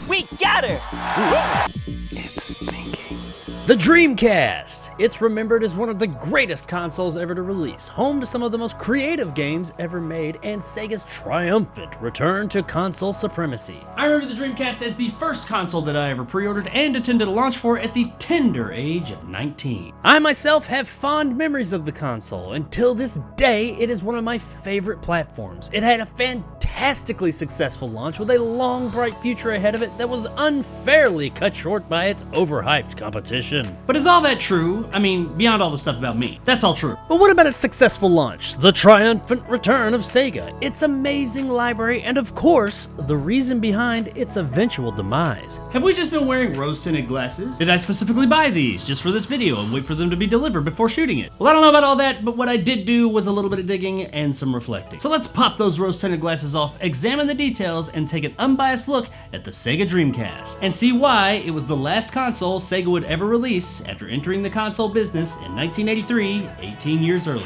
We got her! It's thinking. The Dreamcast! It's remembered as one of the greatest consoles ever to release, home to some of the most creative games ever made, and Sega's triumphant return to console supremacy. I remember the Dreamcast as the first console that I ever pre-ordered and attended a launch for at the tender age of 19. I myself have fond memories of the console. Until this day, it is one of my favorite platforms. It had a fantastically successful launch with a long, bright future ahead of it that was unfairly cut short by its overhyped competition. But is all that true? I mean, beyond all the stuff about me. That's all true. But what about its successful launch? The triumphant return of Sega, its amazing library, and of course, the reason behind its eventual demise. Have we just been wearing rose-tinted glasses? Did I specifically buy these just for this video and wait for them to be delivered before shooting it? Well, I don't know about all that, but what I did do was a little bit of digging and some reflecting. So let's pop those rose-tinted glasses off, examine the details, and take an unbiased look at the Sega Dreamcast, and see why it was the last console Sega would ever release after entering the console business in 1983, 18 years earlier.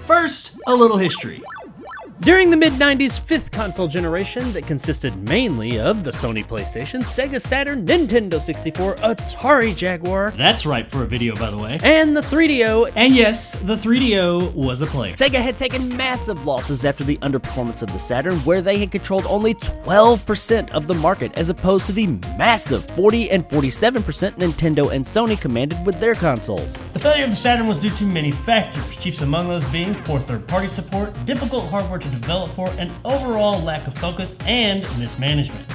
First, a little history. During the mid-90s fifth console generation that consisted mainly of the Sony PlayStation, Sega Saturn, Nintendo 64, Atari Jaguar, That's right for a video, by the way. and the 3DO, And yes, the 3DO was a player. Sega had taken massive losses after the underperformance of the Saturn, where they had controlled only 12% of the market, as opposed to the massive 40 and 47% Nintendo and Sony commanded with their consoles. The failure of the Saturn was due to many factors, chief among those being poor third-party support, difficult hardware to develop for, an overall lack of focus, and mismanagement.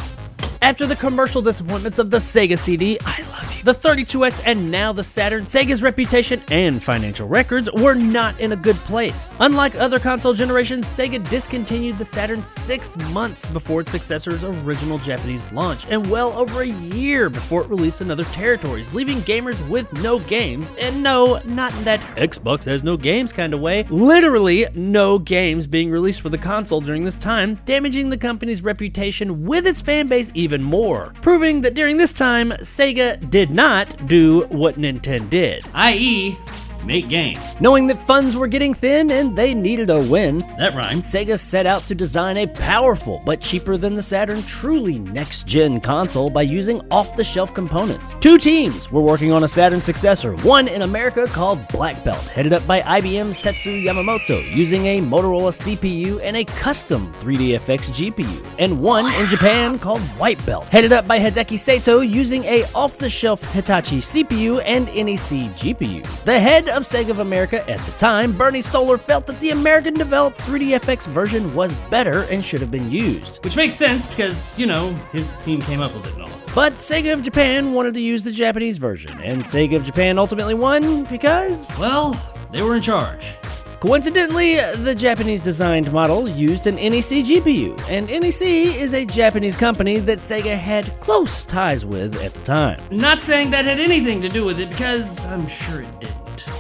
After the commercial disappointments of the Sega CD, I Love You, the 32X, and now the Saturn, Sega's reputation and financial records were not in a good place. Unlike other console generations, Sega discontinued the Saturn 6 months before its successor's original Japanese launch, and well over a year before it released in other territories, leaving gamers with no games, and no, not in that Xbox has no games kind of way, literally no games being released for the console during this time, damaging the company's reputation with its fan base even more, proving that during this time, Sega did not do what Nintendo did, i.e., make games. Knowing that funds were getting thin and they needed a win, That rhymes. Sega set out to design a powerful but cheaper than the Saturn truly next-gen console by using off-the-shelf components. Two teams were working on a Saturn successor, one in America called Black Belt, headed up by IBM's Tetsu Yamamoto, using a Motorola CPU and a custom 3DFX GPU, and one in Japan called White Belt, headed up by Hideki Saito, using a off-the-shelf Hitachi CPU and NEC GPU. The head of Sega of America at the time, Bernie Stoller, felt that the American-developed 3DFX version was better and should have been used. Which makes sense because, you know, his team came up with it and all. But Sega of Japan wanted to use the Japanese version, and Sega of Japan ultimately won because, Well, they were in charge. coincidentally, the Japanese-designed model used an NEC GPU, and NEC is a Japanese company that Sega had close ties with at the time. Not saying that had anything to do with it because I'm sure it didn't.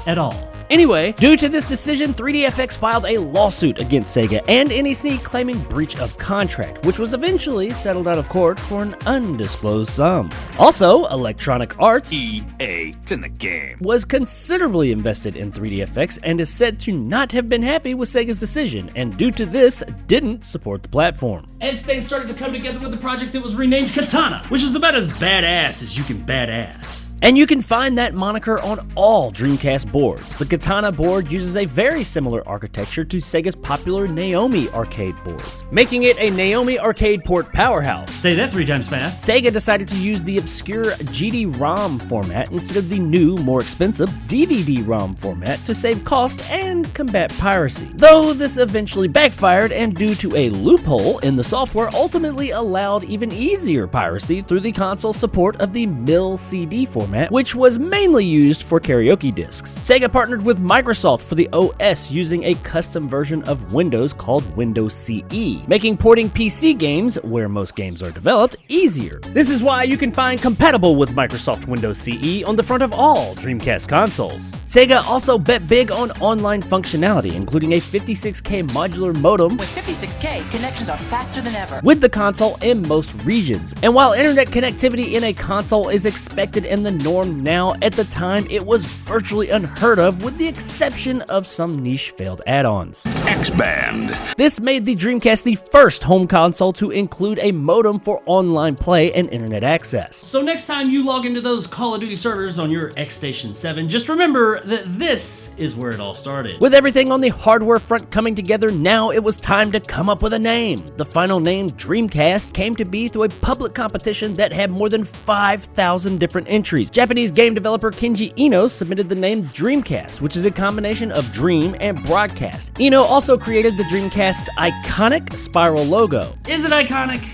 At all. Anyway, due to this decision, 3DFX filed a lawsuit against Sega and NEC claiming breach of contract, which was eventually settled out of court for an undisclosed sum. Also, Electronic Arts EA, it's in the game. was considerably invested in 3DFX and is said to not have been happy with Sega's decision, and due to this, didn't support the platform. As things started to come together with the project that was renamed Katana, which is about as badass as you can badass. And you can find that moniker on all Dreamcast boards. The Katana board uses a very similar architecture to Sega's popular Naomi arcade boards, making it a Naomi arcade port powerhouse. Say that 3 times fast. Sega decided to use the obscure GD-ROM format instead of the new, more expensive DVD-ROM format to save cost and combat piracy. Though this eventually backfired, and due to a loophole in the software, ultimately allowed even easier piracy through the console support of the MIL CD format, which was mainly used for karaoke discs. Sega partnered with Microsoft for the OS using a custom version of Windows called Windows CE, making porting PC games, where most games are developed, easier. This is why you can find compatible with Microsoft Windows CE on the front of all Dreamcast consoles. Sega also bet big on online functionality, including a 56K modular modem With 56K, connections are faster than ever. with the console in most regions. And while internet connectivity in a console is expected and the norm now, at the time it was virtually unheard of, with the exception of some niche failed add-ons. X-Band. This made the Dreamcast the first home console to include a modem for online play and internet access. So next time you log into those Call of Duty servers on your X-Station 7, just remember that this is where it all started. With everything on the hardware front coming together, now it was time to come up with a name. The final name, Dreamcast, came to be through a public competition that had more than 5,000 different entries. Japanese game developer Kenji Eno submitted the name Dreamcast, which is a combination of dream and broadcast. Eno also created the Dreamcast's iconic spiral logo. Is it iconic?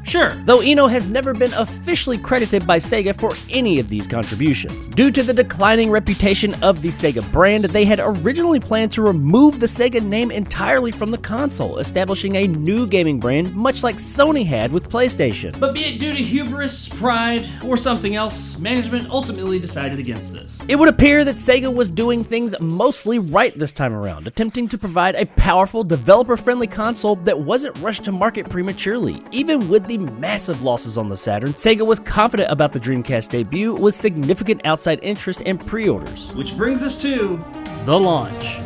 Sure. Though Eno has never been officially credited by Sega for any of these contributions. Due to the declining reputation of the Sega brand, they had originally planned to remove the Sega name entirely from the console, establishing a new gaming brand much like Sony had with PlayStation. But be it due to hubris, pride, or something else, management ultimately decided against this. It would appear that Sega was doing things mostly right this time around, attempting to provide a powerful, developer-friendly console that wasn't rushed to market prematurely. Even with the massive losses on the Saturn, Sega was confident about the Dreamcast debut with significant outside interest and pre-orders. Which brings us to The launch.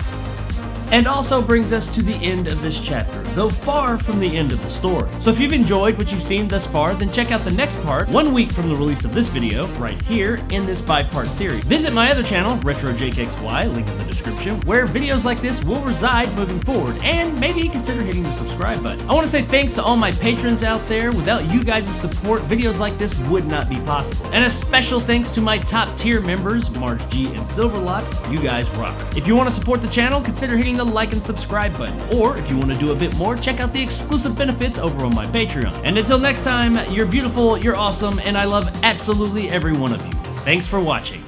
and also brings us to the end of this chapter, though far from the end of the story. So if you've enjoyed what you've seen thus far, then check out the next part, 1 week from the release of this video, right here in this 5-part series. Visit my other channel, RetroJakeXY, link in the description, where videos like this will reside moving forward, and maybe consider hitting the subscribe button. I want to say thanks to all my patrons out there. Without you guys' support, videos like this would not be possible. And a special thanks to my top tier members, March G and Silverlock. You guys rock. If you want to support the channel, consider hitting the like and subscribe button. Or if you want to do a bit more, check out the exclusive benefits over on my Patreon. And until next time, you're beautiful, you're awesome, and I love absolutely every one of you. Thanks for watching.